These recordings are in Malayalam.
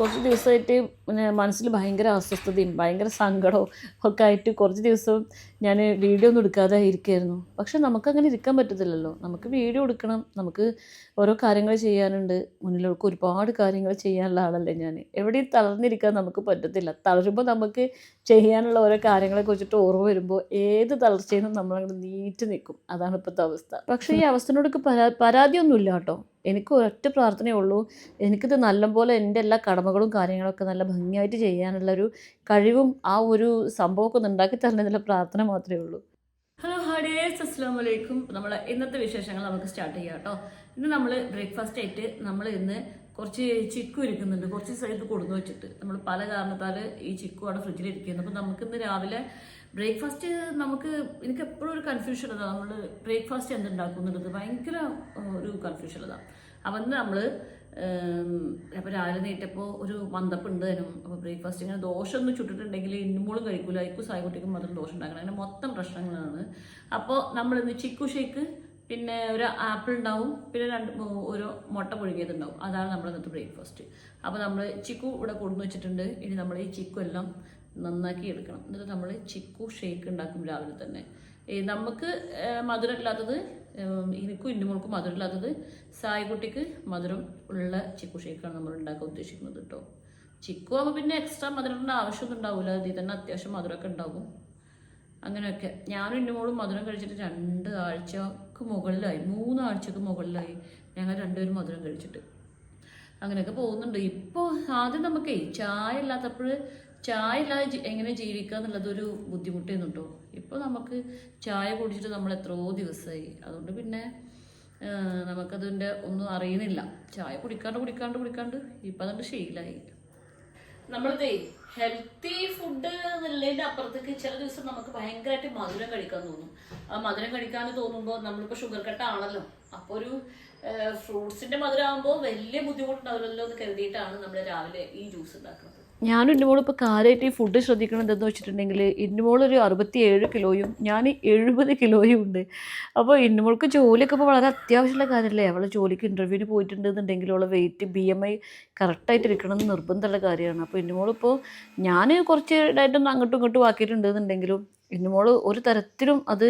കുറച്ച് ദിവസമായിട്ട് പിന്നെ മനസ്സിൽ ഭയങ്കര അസ്വസ്ഥതയും ഭയങ്കര സങ്കടവും ഒക്കെ ആയിട്ട് കുറച്ച് ദിവസം ഞാൻ വീഡിയോ ഒന്നും എടുക്കാതെ ഇരിക്കുകയായിരുന്നു. പക്ഷെ നമുക്കങ്ങനെ ഇരിക്കാൻ പറ്റത്തില്ലല്ലോ. നമുക്ക് വീഡിയോ എടുക്കണം, നമുക്ക് ഓരോ കാര്യങ്ങൾ ചെയ്യാനുണ്ട്, മുന്നിലേക്ക് ഒരുപാട് കാര്യങ്ങൾ ചെയ്യാനുള്ള ആളല്ലേ ഞാൻ. എവിടെയും തളർന്നിരിക്കാൻ നമുക്ക് പറ്റത്തില്ല. തളരുമ്പോൾ നമുക്ക് ചെയ്യാനുള്ള ഓരോ കാര്യങ്ങളെ കുറിച്ചിട്ട് ഓർമ്മ വരുമ്പോൾ ഏത് തളർച്ചയിൽ നിന്നും നമ്മളങ്ങോട്ട് നീറ്റ് നിൽക്കും. അതാണ് ഇപ്പോഴത്തെ അവസ്ഥ. പക്ഷേ ഈ അവസ്ഥയോടൊക്കെ പരാതിയൊന്നുമില്ല കേട്ടോ. എനിക്ക് ഒരൊറ്റ പ്രാർത്ഥനയേ ഉള്ളൂ, എനിക്കിത് നല്ലപോലെ എൻ്റെ എല്ലാ കടമകളും കാര്യങ്ങളൊക്കെ നല്ല ഭംഗിയായിട്ട് ചെയ്യാനുള്ളൊരു കഴിവും ആ ഒരു സംഭവമൊക്കെ ഒന്ന് ഉണ്ടാക്കി തരണമെന്നുള്ള പ്രാർത്ഥന മാത്രമേ ഉള്ളൂ. ഹലോ ഹാഡിയേഴ്സ്, അസ്സാം വലൈക്കും. നമ്മളെ ഇന്നത്തെ വിശേഷങ്ങൾ നമുക്ക് സ്റ്റാർട്ട് ചെയ്യാം കേട്ടോ. ഇന്ന് നമ്മൾ ബ്രേക്ക്ഫാസ്റ്റ് ആയിട്ട് നമ്മൾ ഇന്ന് കുറച്ച് ചിക്കു ഇരിക്കുന്നുണ്ട്. കുറച്ച് സൈഡ് കൊടുന്നു വെച്ചിട്ട് നമ്മൾ പല കാരണത്താൽ ഈ ചിക്കു അവിടെ ഫ്രിഡ്ജിൽ ഇരിക്കുന്നു. അപ്പോൾ നമുക്കിന്ന് രാവിലെ ബ്രേക്ക്ഫാസ്റ്റ് എനിക്ക് എപ്പോഴും ഒരു കൺഫ്യൂഷൻ അതാണ്, നമ്മൾ ബ്രേക്ക്ഫാസ്റ്റ് എന്തുണ്ടാക്കുന്നുള്ളത് ഭയങ്കര ഒരു കൺഫ്യൂഷൻ അതാണ്. അപ്പം ഇന്ന് നമ്മൾ അപ്പോൾ രാവിലെ നീട്ടപ്പോൾ ഒരു മന്ദപ്പുണ്ട് തരും. അപ്പോൾ ബ്രേക്ക്ഫാസ്റ്റ് ഇങ്ങനെ ദോശ ഒന്നും ചുട്ടിട്ടുണ്ടെങ്കിൽ ഇന്നുമോളും കഴിക്കൂല, ഇക്കും സായക്കുട്ടിക്കും മാത്രം ദോശ ഉണ്ടാക്കണം. അങ്ങനെ മൊത്തം പ്രശ്നങ്ങളാണ്. അപ്പോൾ നമ്മളിന്ന് ചിക്കു ഷേക്ക്, പിന്നെ ഒരു ആപ്പിൾ ഉണ്ടാവും, പിന്നെ ഒരു മുട്ട പുഴുകിയതുണ്ടാവും. അതാണ് നമ്മൾ ഇന്നത്തെ ബ്രേക്ക്ഫാസ്റ്റ്. അപ്പോൾ നമ്മൾ ചിക്കു ഇവിടെ കൊണ്ടുവന്ന് വെച്ചിട്ടുണ്ട്. ഇനി നമ്മൾ ഈ ചിക്കു എല്ലാം നന്നാക്കി എടുക്കണം. എന്നിട്ട് നമ്മൾ ചിക്കു ഷേക്ക് ഉണ്ടാക്കും രാവിലെ തന്നെ. നമുക്ക് മധുരം ഇല്ലാത്തത്, എനിക്കും ഇന്നുമോൾക്കും മധുരം ഇല്ലാത്തത്, സായിക്കുട്ടിക്ക് മധുരം ഉള്ള ചിക്കു ഷേക്കാണ് നമ്മൾ ഉണ്ടാക്കാൻ ഉദ്ദേശിക്കുന്നത് കേട്ടോ. ചിക്കു ആകുമ്പോൾ പിന്നെ എക്സ്ട്രാ മധുരത്തിൻ്റെ ആവശ്യമൊന്നും ഉണ്ടാവില്ല, ഇതിൽ തന്നെ അത്യാവശ്യം മധുരമൊക്കെ ഉണ്ടാകും. അങ്ങനെയൊക്കെ ഞാനും ഇന്നുമോളും മധുരം കഴിച്ചിട്ട് 2 ആഴ്ചക്ക് മുകളിലായി, 3 ആഴ്ചക്ക് മുകളിലായി ഞങ്ങൾ രണ്ടുപേരും മധുരം കഴിച്ചിട്ട്. അങ്ങനെയൊക്കെ പോകുന്നുണ്ട്. ഇപ്പോൾ ആദ്യം നമുക്കേ ചായ ഇല്ലാതെ എങ്ങനെ ജീവിക്കുക എന്നുള്ളതൊരു ബുദ്ധിമുട്ടായിരുന്നു കേട്ടോ. ഇപ്പോൾ നമുക്ക് ചായ കുടിച്ചിട്ട് നമ്മൾ എത്രയോ ദിവസമായി. അതുകൊണ്ട് പിന്നെ നമുക്കതിൻ്റെ ഒന്നും അറിയുന്നില്ല. ചായ കുടിക്കാണ്ട് ഇപ്പം അതുകൊണ്ട് ശീലമായി. നമ്മളിതേ ഹെൽത്തി ഫുഡ് എന്നുള്ളതിൻ്റെ അപ്പുറത്തേക്ക് ചില ദിവസം നമുക്ക് ഭയങ്കരമായിട്ട് മധുരം കഴിക്കാൻ തോന്നും. ആ മധുരം കഴിക്കാൻ തോന്നുമ്പോൾ നമ്മളിപ്പോൾ ഷുഗർ കട്ടാണല്ലോ, അപ്പോൾ ഒരു ഫ്രൂട്ട്സിൻ്റെ മധുരം ആകുമ്പോൾ വലിയ ബുദ്ധിമുട്ടുണ്ടാവില്ലല്ലോ എന്ന് കരുതിയിട്ടാണ് നമ്മൾ രാവിലെ ഈ ജ്യൂസ് ഉണ്ടാക്കുന്നത്. ഞാനും ഇന്നുമോളും ഇപ്പോൾ കാര്യമായിട്ട് ഈ ഫുഡ് ശ്രദ്ധിക്കണം എന്തെന്ന് വെച്ചിട്ടുണ്ടെങ്കിൽ, ഇന്നുമോളൊരു 67 കിലോയും ഞാൻ 70 കിലോയും ഉണ്ട്. അപ്പോൾ ഇന്നുമോൾക്ക് ജോലിയൊക്കെ ഇപ്പോൾ വളരെ അത്യാവശ്യമുള്ള കാര്യമല്ലേ. അവൾ ജോലിക്ക് ഇൻ്റർവ്യൂവിന് പോയിട്ടുണ്ടെന്നുണ്ടെങ്കിൽ അവളെ വെയിറ്റ് BMI കറക്റ്റായിട്ട് ഇരിക്കണം എന്ന് നിർബന്ധമുള്ള കാര്യമാണ്. അപ്പോൾ ഇന്നുമോളിപ്പോൾ ഞാൻ കുറച്ച് ഡയറ്റൊന്നും അങ്ങോട്ടും ഇങ്ങോട്ടും ആക്കിയിട്ടുണ്ടെന്നുണ്ടെങ്കിലും ഇന്നുമോൾ ഒരു തരത്തിലും അത്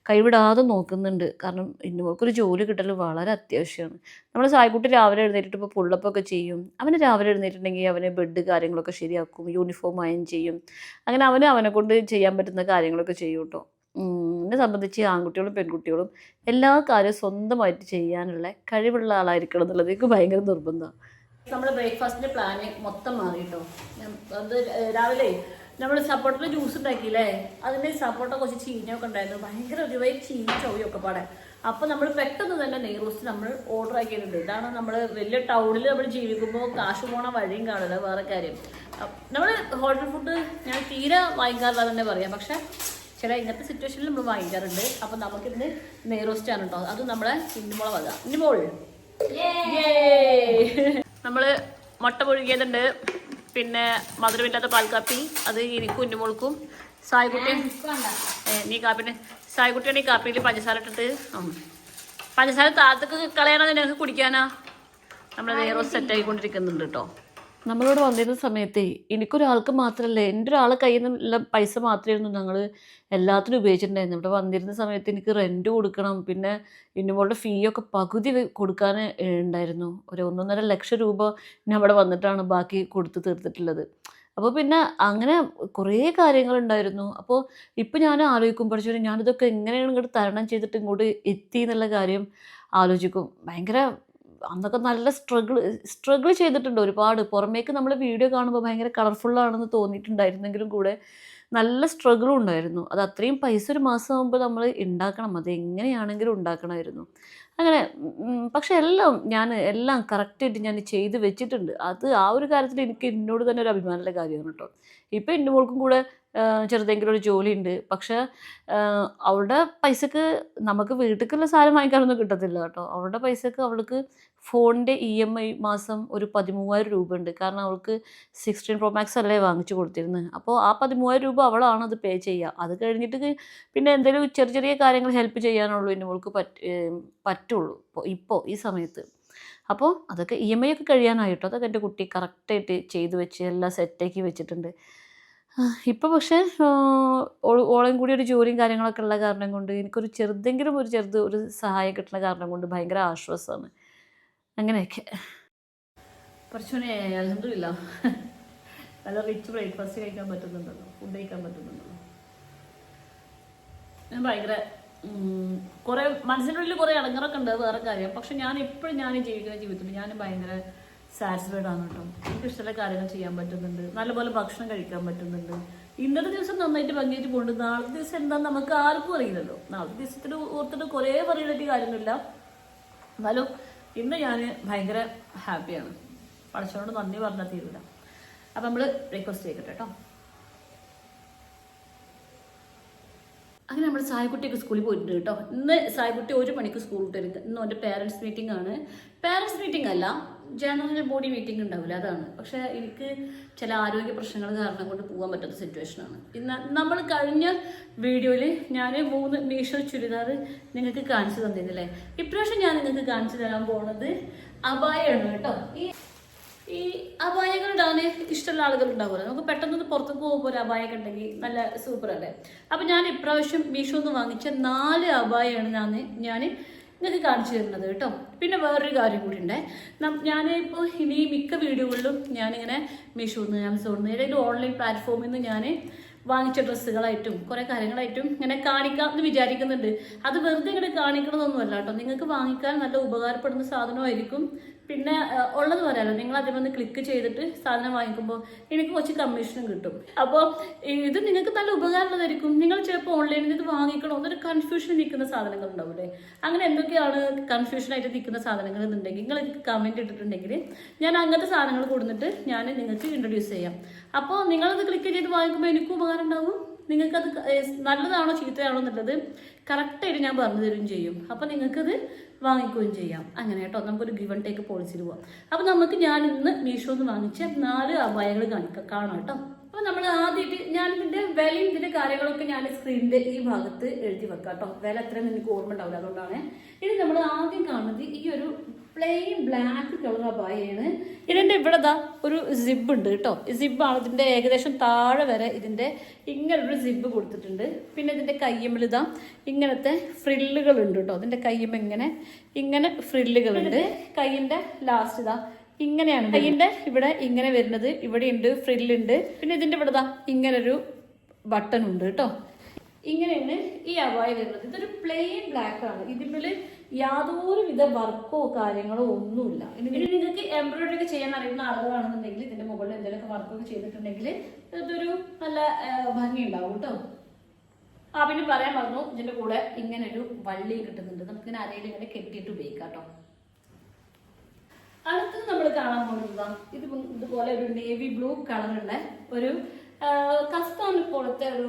കൈവിടാതെ നോക്കുന്നുണ്ട്. കാരണം ഇന്നുമോൾക്കൊരു ജോലി കിട്ടൽ വളരെ അത്യാവശ്യമാണ്. നമ്മൾ സായിക്കുട്ടി രാവിലെ എഴുന്നേറ്റിട്ട് ഇപ്പോൾ പുള്ളപ്പൊക്കെ ചെയ്യും. അവന് രാവിലെ എഴുന്നേറ്റിട്ടുണ്ടെങ്കിൽ അവന് ബെഡ് കാര്യങ്ങളൊക്കെ ശരിയാക്കും, യൂണിഫോം അയൺ ചെയ്യും. അങ്ങനെ അവനെ കൊണ്ട് ചെയ്യാൻ പറ്റുന്ന കാര്യങ്ങളൊക്കെ ചെയ്യും കേട്ടോ. എന്നെ സംബന്ധിച്ച് ആൺകുട്ടികളും പെൺകുട്ടികളും എല്ലാ കാര്യവും സ്വന്തമായിട്ട് ചെയ്യാനുള്ള കഴിവുള്ള ആളായിരിക്കണം എന്നുള്ളത് എനിക്ക് ഭയങ്കര നിർബന്ധമാണ്. നമ്മുടെ ബ്രേക്ക്ഫാസ്റ്റിൻ്റെ പ്ലാന് മൊത്തം മാറി കേട്ടോ. അത് രാവിലെ നമ്മൾ സപ്പോർട്ടിൽ ജ്യൂസ് ഉണ്ടാക്കിയില്ലേ, അതിൻ്റെ സപ്പോർട്ട കുറച്ച് ചീഞ്ഞൊക്കെ ഉണ്ടായിരുന്നു, ഭയങ്കര ഒരുപാട് ചീഞ്ഞ ചൊവ്വയൊക്കെ പാടെ. അപ്പോൾ നമ്മൾ പെട്ടെന്ന് തന്നെ നെയ് റോസ്റ്റ് നമ്മൾ ഓർഡർ ആക്കിയിട്ടുണ്ട്. ഇതാണ് നമ്മൾ വലിയ ടൗണിൽ നമ്മൾ ജീവിക്കുമ്പോൾ കാശ് പോണ വഴിയും കാണില്ല, വേറെ കാര്യം. നമ്മൾ ഹോട്ടൽ ഫുഡ് ഞാൻ തീരെ വാങ്ങിക്കാറില്ല തന്നെ പറയാം, പക്ഷേ ചില ഇങ്ങനത്തെ സിറ്റുവേഷനിൽ നമ്മൾ വാങ്ങിക്കാറുണ്ട്. അപ്പം നമുക്കിന്ന് നെയ് റോസ്റ്റ് ആണ് കേട്ടോ. അത് നമ്മളെ ഇന്നുമോളെ വക. ഇന്നുമോൾ നമ്മൾ മുട്ട പുഴുകിയതുണ്ട്, പിന്നെ മധുരമില്ലാത്ത പാൽക്കാപ്പി, അത് എനിക്കും ഇന്നുമോൾക്കും. സായിക്കുട്ടി നീ കാപ്പിന് സായിക്കുട്ടിയാണ് ഈ കാപ്പിയിൽ പഞ്ചസാര ഇട്ടിട്ട്, പഞ്ചസാര താഴത്തേക്ക് കളയാനോ ഞങ്ങൾക്ക് കുടിക്കാനാ നമ്മുടെ നെയ് റോസ്റ്റ് സെറ്റ് ആയിക്കൊണ്ടിരിക്കുന്നുണ്ട് കേട്ടോ. നമ്മളോട് വന്നിരുന്ന സമയത്തേ എനിക്കൊരാൾക്ക് മാത്രമല്ല, എൻ്റെ ഒരാളെ കയ്യിൽ നിന്നുള്ള പൈസ മാത്രമായിരുന്നു ഞങ്ങൾ എല്ലാത്തിനും ഉപയോഗിച്ചിട്ടുണ്ടായിരുന്നു. ഇവിടെ വന്നിരുന്ന സമയത്ത് എനിക്ക് റെൻറ്റ് കൊടുക്കണം, പിന്നെ ഇന്നുമോളുടെ ഫീ ഒക്കെ പകുതി കൊടുക്കാൻ ഉണ്ടായിരുന്നു. ഒരു 1.5 ലക്ഷം രൂപ ഞാൻ അവിടെ വന്നിട്ടാണ് ബാക്കി കൊടുത്ത് തീർത്തിട്ടുള്ളത്. അപ്പോൾ പിന്നെ അങ്ങനെ കുറേ കാര്യങ്ങളുണ്ടായിരുന്നു. അപ്പോൾ ഇപ്പം ഞാൻ ആലോചിക്കുമ്പോഴേക്കും ഞാനിതൊക്കെ എങ്ങനെയാണ് ഇങ്ങോട്ട് തരണം ചെയ്തിട്ട് ഇങ്ങോട്ട് എത്തി എന്നുള്ള കാര്യം ആലോചിക്കും. ഭയങ്കര അന്നൊക്കെ നല്ല സ്ട്രഗിൾ ചെയ്തിട്ടുണ്ട് ഒരുപാട്. പുറമേക്ക് നമ്മൾ വീഡിയോ കാണുമ്പോൾ ഭയങ്കര കളർഫുള്ളാണെന്ന് തോന്നിയിട്ടുണ്ടായിരുന്നെങ്കിലും കൂടെ നല്ല സ്ട്രഗിളും ഉണ്ടായിരുന്നു. അത് അത്രയും പൈസ ഒരു മാസം ആകുമ്പോൾ നമ്മൾ ഉണ്ടാക്കണം, അത് എങ്ങനെയാണെങ്കിലും ഉണ്ടാക്കണമായിരുന്നു. അങ്ങനെ പക്ഷെ എല്ലാം കറക്റ്റായിട്ട് ഞാൻ ചെയ്ത് വെച്ചിട്ടുണ്ട്. അത് ആ ഒരു കാര്യത്തിൽ എനിക്ക് എന്നോട് തന്നെ ഒരു അഭിമാനമുള്ള കാര്യമാണ് കേട്ടോ. ഇപ്പം എൻ്റെ മോൾക്കും കൂടെ ചെറുതെങ്കിലും ഒരു ജോലിയുണ്ട്. പക്ഷേ അവളുടെ പൈസക്ക് നമുക്ക് വീട്ടിലേക്കുള്ള സാധനം വാങ്ങിക്കാനൊന്നും കിട്ടത്തില്ല കേട്ടോ. അവളുടെ പൈസക്ക് അവൾക്ക് ഫോണിൻ്റെ EMI മാസം ഒരു 13,000 രൂപ ഉണ്ട്. കാരണം അവൾക്ക് 16 Pro Max അല്ലേ വാങ്ങിച്ചു കൊടുത്തിരുന്നത്. അപ്പോൾ ആ 13,000 രൂപ അവളാണ് അത് പേ ചെയ്യുക. അത് കഴിഞ്ഞിട്ട് പിന്നെ എന്തെങ്കിലും ചെറിയ കാര്യങ്ങൾ ഹെൽപ്പ് ചെയ്യാനുള്ളൂ ഇനി അവൾക്ക് പറ്റുള്ളൂ ഇപ്പോൾ ഈ സമയത്ത്. അപ്പോൾ അതൊക്കെ EMI ഒക്കെ കഴിയാനായിട്ടോ, അതൊക്കെ എൻ്റെ കുട്ടി കറക്റ്റായിട്ട് ചെയ്ത് വെച്ച് എല്ലാം സെറ്റാക്കി വെച്ചിട്ടുണ്ട്. ഇപ്പോൾ പക്ഷേ ഓളെയും കൂടി ഒരു ജോലിയും കാര്യങ്ങളൊക്കെ ഉള്ള കാരണം കൊണ്ട് എനിക്കൊരു ചെറുതെങ്കിലും ഒരു സഹായം കിട്ടുന്ന കാരണം കൊണ്ട് ഭയങ്കര ആശ്വാസമാണ്. അങ്ങനെയൊക്കെ കുറച്ചുകൂടെ അൽഹംദുലില്ലാ നല്ല റിച്ച് ബ്രേക്ക്ഫാസ്റ്റ് കഴിക്കാൻ പറ്റുന്നുണ്ടല്ലോ, ഫുഡ് കഴിക്കാൻ പറ്റുന്നുണ്ടല്ലോ. ഞാൻ ഭയങ്കര കുറേ മനസ്സിനുള്ളിൽ കുറേ അടങ്ങറൊക്കെ ഉണ്ട്, വേറെ കാര്യം. പക്ഷെ ഞാൻ എപ്പോഴും ഞാൻ ജീവിക്കുന്ന ജീവിതത്തിൽ ഞാൻ ഭയങ്കര സാറ്റിസ്ഫൈഡ് ആണ് കേട്ടോ. എനിക്ക് ഇഷ്ടമുള്ള കാര്യങ്ങൾ ചെയ്യാൻ പറ്റുന്നുണ്ട്, നല്ലപോലെ ഭക്ഷണം കഴിക്കാൻ പറ്റുന്നുണ്ട്. ഇന്നത്തെ ദിവസം നന്നായിട്ട് ഭംഗിയായിട്ട് പോകുന്നുണ്ട്. നാളത്തെ ദിവസം എന്താണെന്ന് നമുക്ക് ആർക്കും അറിയില്ലല്ലോ. നാളത്തെ ദിവസത്തിന് ഓർത്തിട്ട് കുറേ പറയേണ്ട കാര്യമില്ല. എന്നാലും ഇന്ന് ഞാൻ ഭയങ്കര ഹാപ്പിയാണ്. പഠിച്ചതുകൊണ്ട് നന്ദി പറഞ്ഞാൽ തീരില്ല. അപ്പം നമ്മൾ ബ്രേക്ക്ഫാസ്റ്റ് ചെയ്യട്ടെ കേട്ടോ. അങ്ങനെ നമ്മൾ സായിക്കുട്ടിയൊക്കെ സ്കൂളിൽ പോയിട്ടുണ്ട് കേട്ടോ. ഇന്ന് സായിക്കുട്ടി 1 മണിക്ക് സ്കൂൾ വിട്ടിരുന്നത്. ഇന്ന് എൻ്റെ പേരൻസ് മീറ്റിംഗ് ആണ്. പേരൻസ് മീറ്റിംഗ് അല്ല, ജനറൽ ബോഡി മീറ്റിംഗ് ഉണ്ടാവില്ല, അതാണ്. പക്ഷേ എനിക്ക് ചില ആരോഗ്യ പ്രശ്നങ്ങൾ കാരണം കൊണ്ട് പോകാൻ പറ്റാത്ത സിറ്റുവേഷനാണ്. ഇന്ന് നമ്മൾ കഴിഞ്ഞ വീഡിയോയിൽ ഞാൻ 3 മീഷോ ചുരിദാർ നിങ്ങൾക്ക് കാണിച്ചു തന്നിരുന്നില്ലേ. ഇപ്രാവശ്യം ഞാൻ നിങ്ങൾക്ക് കാണിച്ചു തരാൻ പോകുന്നത് അബായാണ് കേട്ടോ. ഈ അബായകൾ ഇടാൻ ഇഷ്ടമുള്ള ആളുകൾ ഉണ്ടാവുമല്ലോ. നമുക്ക് പെട്ടെന്ന് പുറത്തേക്ക് പോകുമ്പോൾ ഒരു അബായൊക്കെ ഉണ്ടെങ്കിൽ നല്ല സൂപ്പർ അല്ലേ. അപ്പം ഞാൻ ഇപ്രാവശ്യം മീഷോന്ന് വാങ്ങിച്ച 4 അബായാണ് ഞാൻ നിങ്ങൾക്ക് കാണിച്ചു തരുന്നത് കേട്ടോ. പിന്നെ വേറൊരു കാര്യം കൂടി ഉണ്ട്. ഞാനിപ്പോൾ ഇനി മിക്ക വീഡിയോകളിലും ഞാനിങ്ങനെ മീഷോന്ന്, ആമസോണിന്ന്, ഏതെങ്കിലും ഓൺലൈൻ പ്ലാറ്റ്ഫോമിൽ നിന്ന് ഞാൻ വാങ്ങിച്ച ഡ്രസ്സുകളായിട്ടും കുറേ കാര്യങ്ങളായിട്ടും ഇങ്ങനെ കാണിക്കാമെന്ന് വിചാരിക്കുന്നുണ്ട്. അത് വെറുതെ ഇങ്ങനെ കാണിക്കണമെന്നൊന്നുമല്ല കേട്ടോ. നിങ്ങൾക്ക് വാങ്ങിക്കാൻ നല്ല ഉപകാരപ്പെടുന്ന സാധനമായിരിക്കും. പിന്നെ ഉള്ളത് പറയാലോ, നിങ്ങൾ അതിൽ വന്ന് ക്ലിക്ക് ചെയ്തിട്ട് സാധനം വാങ്ങിക്കുമ്പോൾ എനിക്ക് കുറച്ച് കമ്മീഷനും കിട്ടും. അപ്പോൾ ഇത് നിങ്ങൾക്ക് നല്ല ഉപകാരമുള്ളതായിരിക്കും. നിങ്ങൾ ചിലപ്പോൾ ഓൺലൈനിൽ ഇത് വാങ്ങിക്കണോ എന്നൊരു കൺഫ്യൂഷൻ നിൽക്കുന്ന സാധനങ്ങൾ ഉണ്ടാവില്ലേ. അങ്ങനെ എന്തൊക്കെയാണ് കൺഫ്യൂഷനായിട്ട് നിൽക്കുന്ന സാധനങ്ങൾ എന്നുണ്ടെങ്കിൽ നിങ്ങൾ കമൻറ്റ് ഇട്ടിട്ടുണ്ടെങ്കിൽ ഞാൻ അങ്ങനത്തെ സാധനങ്ങൾ കൊടുത്തിട്ട് ഞാൻ നിങ്ങൾക്ക് ഇൻട്രൊഡ്യൂസ് ചെയ്യാം. അപ്പോൾ നിങ്ങളത് ക്ലിക്ക് ചെയ്ത് വാങ്ങിക്കുമ്പോൾ എനിക്കും ഉപകാരം ഉണ്ടാവും. നിങ്ങൾക്കത് നല്ലതാണോ ചീത്തയാണോ എന്നുള്ളത് കറക്റ്റായിട്ട് ഞാൻ പറഞ്ഞു തരുകയും ചെയ്യും. അപ്പോൾ നിങ്ങൾക്കത് വാങ്ങിക്കുകയും ചെയ്യാം. അങ്ങനെ കേട്ടോ, നമുക്കൊരു ഗിവ് ആൻഡ് ടേക്ക് പോളിസിയിൽ പോവാം. അപ്പോൾ നമുക്ക് ഞാൻ ഇന്ന് മീഷോന്ന് വാങ്ങിച്ച 4 അബായകൾ കാണാം കേട്ടോ. അപ്പോൾ നമ്മൾ ആദ്യമായിട്ട് ഞാനിതിൻ്റെ വിലയും ഇതിൻ്റെ കാര്യങ്ങളൊക്കെ ഞാൻ സ്ക്രീനിൻ്റെ ഈ ഭാഗത്ത് എഴുതി വെക്കാം കേട്ടോ. വില എത്രയും എനിക്ക് ഓർമ്മ ഉണ്ടാവില്ല, അതുകൊണ്ടാണ്. ഇത് നമ്മൾ ആദ്യം കാണുന്നത് ഈ ഒരു പ്ലെയിൻ ബ്ലാക്ക് കളർ അബായാണ്. ഇതിൻ്റെ ഇവിടെ ഒരു സിബ് ഉണ്ട് കേട്ടോ. ഈ സിബാണ് ഇതിൻ്റെ ഏകദേശം താഴെ വരെ ഇതിൻ്റെ ഇങ്ങനൊരു സിബ് കൊടുത്തിട്ടുണ്ട്. പിന്നെ ഇതിൻ്റെ കയ്യമ്മിൽ ഇങ്ങനത്തെ ഫ്രില്ലുകളുണ്ട് കേട്ടോ. ഇതിൻ്റെ കയ്യമ്മ ഇങ്ങനെ ഫ്രില്ലുകളുണ്ട്. കയ്യിൻ്റെ ലാസ്റ്റ് ഇങ്ങനെയാണ് കയ്യിൻ്റെ ഇവിടെ ഇങ്ങനെ വരുന്നത്. ഇവിടെ ഉണ്ട് ഫ്രില്ലുണ്ട്. പിന്നെ ഇതിൻ്റെ ഇവിടെ ഇങ്ങനൊരു ബട്ടൺ ഉണ്ട് കേട്ടോ. ഇങ്ങനെയാണ് ഈ അബായ വരുന്നത്. ഇതൊരു പ്ലെയിൻ ബ്ലാക്ക് ആണ്. ഇതിൽ യാതൊരു വിധ വർക്കോ കാര്യങ്ങളോ ഒന്നുമില്ല. ഇനി നിങ്ങൾക്ക് എംബ്രോയിഡറി ഒക്കെ ചെയ്യാൻ അറിയുന്ന ആളുകളാണെന്നുണ്ടെങ്കിൽ ഇതിന്റെ മുകളിൽ എന്തെങ്കിലുമൊക്കെ വർക്കൊക്കെ ചെയ്തിട്ടുണ്ടെങ്കിൽ ഇതൊരു നല്ല ഭംഗി ഉണ്ടാവും കേട്ടോ. പിന്നെ പറയാൻ പറഞ്ഞു, ഇതിന്റെ കൂടെ ഇങ്ങനെ ഒരു വള്ളി കിട്ടുന്നുണ്ട്. നമുക്കിങ്ങനെ അരയിൽ ഇങ്ങനെ കെട്ടിയിട്ട് ഉപയോഗിക്കാം കേട്ടോ. അടുത്തത് നമ്മൾ കാണാൻ പോകുന്നത് ഇതുപോലെ ഒരു നേവി ബ്ലൂ കളറുള്ള ഒരു കസ്താൻ പോലത്തെ ഒരു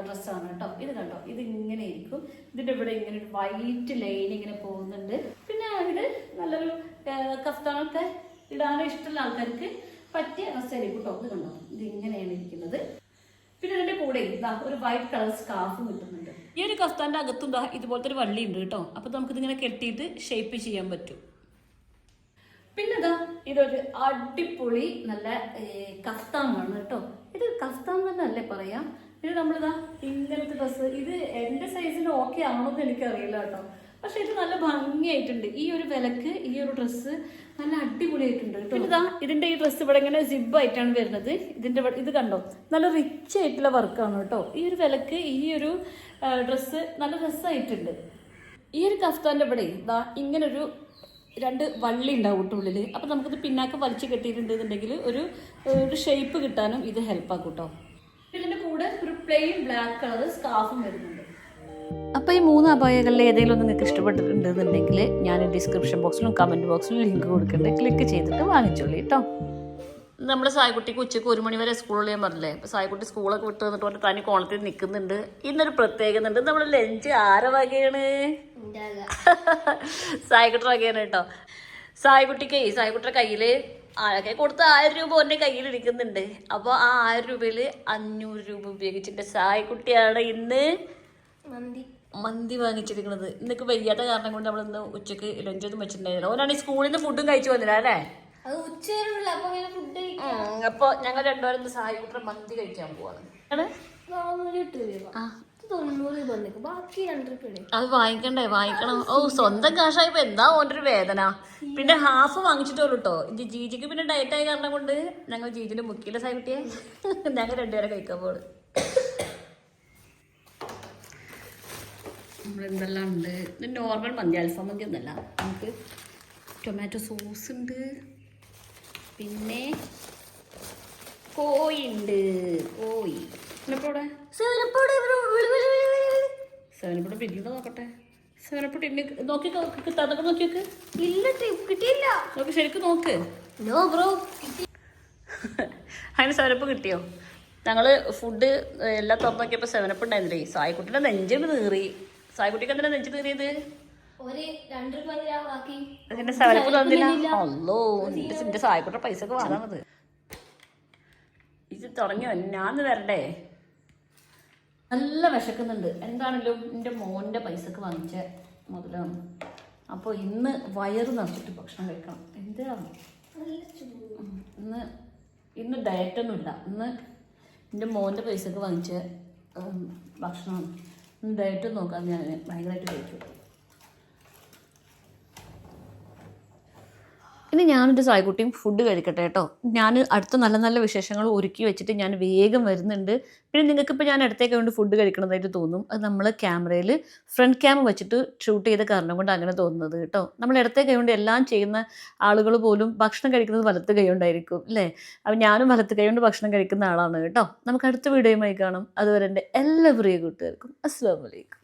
ഡ്രസ്സാണ് കേട്ടോ. ഇത് കണ്ടോ, ഇത് ഇങ്ങനെ ഇരിക്കും. ഇതിൻ്റെ ഇവിടെ ഇങ്ങനെ ഒരു വൈറ്റ് ലൈൻ ഇങ്ങനെ പോകുന്നുണ്ട്. പിന്നെ ഇത് നല്ലൊരു കസ്താനൊക്കെ ഇടാൻ ഇഷ്ടമുള്ള ആൾക്കാർക്ക് പറ്റിയ ഡ്രസ്സായിരിക്കും കേട്ടോ. ഇത് കണ്ടോ, ഇത് ഇങ്ങനെയാണ് ഇരിക്കുന്നത്. പിന്നെ ഇതിൻ്റെ കൂടെ ഒരു വൈറ്റ് കളർ സ്കാർഫും കിട്ടുന്നുണ്ട്. ഈ ഒരു കസ്താൻ്റെ അകത്തും ഇതുപോലത്തെ ഒരു വള്ളി ഉണ്ട് കേട്ടോ. അപ്പോൾ നമുക്കിതിങ്ങനെ കെട്ടിയിട്ട് ഷേപ്പ് ചെയ്യാൻ പറ്റും. പിന്നെ ഇതൊരു അടിപൊളി നല്ല കഫ്താനാണ് കേട്ടോ. ഇത് കഫ്താൻ തന്നെ അല്ലേ പറയാ. ഇത് നമ്മളിതാ ഇങ്ങനത്തെ ഡ്രസ്സ്, ഇത് എൻ്റെ സൈസിന് ഓക്കെ ആണോന്ന് എനിക്കറിയില്ല കേട്ടോ. പക്ഷെ ഇത് നല്ല ഭംഗിയായിട്ടുണ്ട്. ഈ ഒരു വിലക്ക് ഈ ഒരു ഡ്രസ്സ് നല്ല അടിപൊളിയായിട്ടുണ്ട്. പിന്നെ ഇതിന്റെ ഈ ഡ്രസ്സ് ഇവിടെ ഇങ്ങനെ സിബായിട്ടാണ് വരുന്നത്. ഇതിന്റെ ഇത് കണ്ടോ, നല്ല റിച്ച് ആയിട്ടുള്ള വർക്കാണ് കേട്ടോ. ഈ ഒരു വിലക്ക് ഈ ഒരു ഡ്രസ്സ് നല്ല രസമായിട്ടുണ്ട്. ഈ ഒരു കഫ്താന്റെ ഇവിടെ ഇങ്ങനൊരു 2 വള്ളി ഉണ്ടാവും ഉള്ളിൽ. അപ്പം നമുക്കിത് പിന്നാക്ക് വലിച്ചു കെട്ടിയിട്ടുണ്ടെന്നുണ്ടെങ്കിൽ ഒരു ഷേപ്പ് കിട്ടാനും ഇത് ഹെൽപ്പാക്കും കേട്ടോ. ഇതിൻ്റെ കൂടെ ഒരു പ്ലെയിൻ ബ്ലാക്ക് കളർ സ്കാർഫും വരുന്നുണ്ട്. അപ്പോൾ ഈ 3 അബായകളിൽ ഏതെങ്കിലും ഒന്ന് നിങ്ങൾക്ക് ഇഷ്ടപ്പെട്ടിട്ടുണ്ടെന്നുണ്ടെങ്കിൽ ഞാൻ ഡിസ്ക്രിപ്ഷൻ ബോക്സിലും കമൻറ്റ് ബോക്സിലും ലിങ്ക് കൊടുക്കുന്നുണ്ട്. ക്ലിക്ക് ചെയ്തിട്ട് വാങ്ങിച്ചോളൂ കേട്ടോ. നമ്മുടെ സായിക്കുട്ടിക്ക് ഉച്ചയ്ക്ക് 1 മണി വരെ സ്കൂളിൽ ഞാൻ പറഞ്ഞില്ലേ. അപ്പോൾ സായിക്കുട്ടി സ്കൂളൊക്കെ വിട്ട് വന്നിട്ട് കൊണ്ട് തനി കോണത്തിൽ നിൽക്കുന്നുണ്ട്. ഇന്നൊരു പ്രത്യേകത ഉണ്ട്. നമ്മുടെ ലഞ്ച് ആരെ വകയാണ്? സായിക്കുട്ടിയുടെ വകയാണ് കേട്ടോ. സായിക്കുട്ടിയുടെ കയ്യിൽ ആരൊക്കെ കൊടുത്ത 1000 രൂപ എൻ്റെ കയ്യിൽ ഇരിക്കുന്നുണ്ട്. അപ്പോൾ ആ 1000 രൂപയിൽ 500 രൂപ ഉപയോഗിച്ചിട്ട് സായിക്കുട്ടിയാണ് ഇന്ന് മന്തി വാങ്ങിച്ചിരിക്കുന്നത്. ഇന്നൊക്കെ വയ്യാത്ത കാരണം കൊണ്ട് നമ്മൾ ഇന്ന് ഉച്ചക്ക് ലഞ്ചൊന്നും വെച്ചിട്ടുണ്ടായിരുന്നില്ല. ഓനാണെങ്കിൽ സ്കൂളിൽ നിന്ന് ഫുഡും കഴിച്ചു വന്നില്ല അല്ലേ? അപ്പൊ ഞങ്ങൾ രണ്ടുപേരും ഇന്ന് സായിക്കുട്ടൻ മന്തി കഴിക്കാൻ പോവാണ്. അത് വാങ്ങിക്കണ്ടേ? വാങ്ങിക്കണം. ഓ സ്വന്തം കാശായപ്പോ എന്താ ഓൻ്റെ ഒരു വേദന. പിന്നെ ഹാഫ് വാങ്ങിച്ചിട്ടുള്ളൂ കേട്ടോ. ഇത് ജീജിക്ക് പിന്നെ ഡയറ്റ് ആയ കാരണം കൊണ്ട് ഞങ്ങൾ ജീജിന്റെ മുക്കിയിലെ സായിക്കുട്ടിയെ ഞങ്ങൾ രണ്ടുപേരെ കഴിക്കാൻ പോണ്. നമ്മളെന്തെല്ലാം ഉണ്ട്? ഇത് നോർമൽ മന്തി, അൽഫാം മന്തി ഒന്നല്ല. നമുക്ക് ടൊമാറ്റോ സോസ് ഉണ്ട്, പിന്നെ കോഴി ഉണ്ട്. കോഴി സെവനപ്പോടെ പിന്നീട് നോക്കട്ടെ. സെവനപ്പോട്ട് ഇന്ന് നോക്കി കിട്ടാതൊക്കെ നോക്കി നോക്ക്. ഇല്ല കിട്ടിയില്ല. നോക്ക് ശരിക്കും നോക്ക്. No bro. അതിന് സെവനപ്പ് കിട്ടിയോ? ഞങ്ങള് ഫുഡ് എല്ലാം തുറന്നു നോക്കിയപ്പോൾ സെവനപ്പ് ഉണ്ടായിരുന്നില്ലേ. സായിക്കുട്ടിന്റെ നെഞ്ചിന് നീറി. സായിക്കുട്ടിക്ക് എന്തിനാ നെഞ്ച് നീറിയത്? അതിന്റെ സെവനപ്പ് തന്നില്ല. അല്ലോ എന്റെ സായിക്കുട്ടിയുടെ പൈസ ഒക്കെ വാങ്ങാമത്. ഇത് തുടങ്ങിയോ? ഞാൻ വരണ്ടേ? നല്ല വിശക്കുന്നുണ്ട്. എന്താണെങ്കിലും എൻ്റെ മോൻ്റെ പൈസക്ക് വാങ്ങിച്ച മുതലാണ്. അപ്പോൾ ഇന്ന് വയറ് നിറച്ചിട്ട് ഭക്ഷണം കഴിക്കണം. എന്താണ് ഇന്ന് ഡയറ്റൊന്നുമില്ല. ഇന്ന് എൻ്റെ മോൻ്റെ പൈസക്ക് വാങ്ങിച്ച ഭക്ഷണമാണ്. ഇന്ന് ഡയറ്റ് നോക്കാൻ ഞാൻ ഭയങ്കരമായിട്ട് കഴിക്കും. ഇനി ഞാനൊരു സായിക്കുട്ടിയും ഫുഡ് കഴിക്കട്ടെ കേട്ടോ. ഞാൻ അടുത്ത നല്ല നല്ല വിശേഷങ്ങൾ ഒരുക്കി വെച്ചിട്ട് ഞാൻ വേഗം വരുന്നുണ്ട്. പിന്നെ നിങ്ങൾക്കിപ്പോൾ ഞാൻ അടുത്തേക്ക് കൊണ്ട് ഫുഡ് കഴിക്കണതായിട്ട് തോന്നും. അത് നമ്മൾ ക്യാമറയിൽ ഫ്രണ്ട് ക്യാമറ വെച്ചിട്ട് ഷൂട്ട് ചെയ്ത കാരണം കൊണ്ട് അങ്ങനെ തോന്നുന്നത് കേട്ടോ. നമ്മൾ ഇടത്തെ കൈ കൊണ്ട് എല്ലാം ചെയ്യുന്ന ആളുകൾ പോലും ഭക്ഷണം കഴിക്കുന്നത് വലത്ത് കൈ കൊണ്ടായിരിക്കും അല്ലേ? അപ്പം ഞാനും വലത്ത് കൈ കൊണ്ട് ഭക്ഷണം കഴിക്കുന്ന ആളാണ് കേട്ടോ. നമുക്ക് അടുത്ത വീഡിയോയുമായി കാണാം. അതുവരെ എൻ്റെ എല്ലാ പ്രിയ കൂട്ടുകാർക്കും അസ്സലാമു അലൈക്കും.